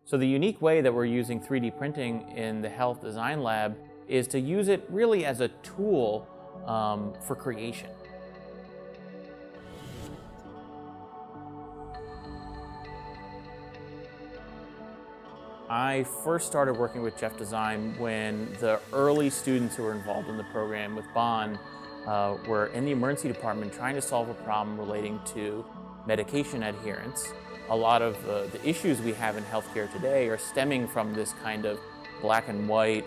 So the unique way that we're using 3D printing in the Health Design Lab is to use it really as a tool for creation. I first started working with Jeff Design when the early students who were involved in the program with Bond were in the emergency department trying to solve a problem relating to medication adherence. A lot of the issues we have in healthcare today are stemming from this kind of black and white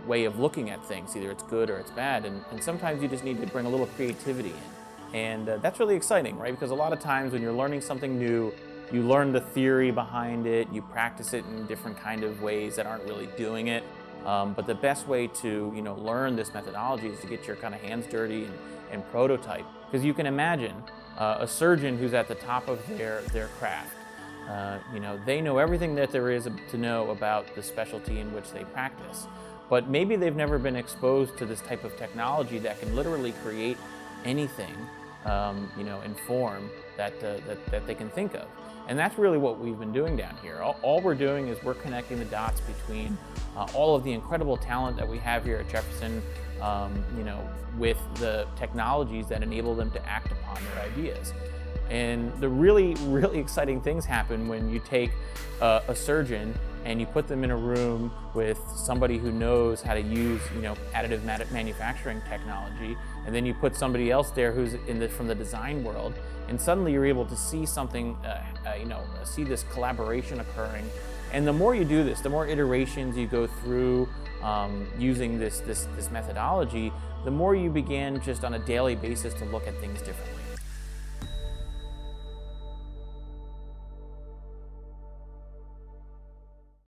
way of looking at things. Either it's good or it's bad, and sometimes you just need to bring a little creativity in. And that's really exciting, right? Because a lot of times when you're learning something new, you learn the theory behind it, you practice it in different kind of ways that aren't really doing it. But the best way to learn this methodology is to get your kind of hands dirty and prototype. Because you can imagine a surgeon who's at the top of their craft. They know everything that there is to know about the specialty in which they practice. But maybe they've never been exposed to this type of technology that can literally create anything in form that they can think of. And that's really what we've been doing down here. All we're doing is we're connecting the dots between all of the incredible talent that we have here at Jefferson, with the technologies that enable them to act upon their ideas. And the really, really exciting things happen when you take a surgeon and you put them in a room with somebody who knows how to use additive manufacturing technology, and then you put somebody else there who's from the design world, and suddenly you're able to see something, see this collaboration occurring. And the more you do this, the more iterations you go through using this methodology, the more you begin just on a daily basis to look at things differently.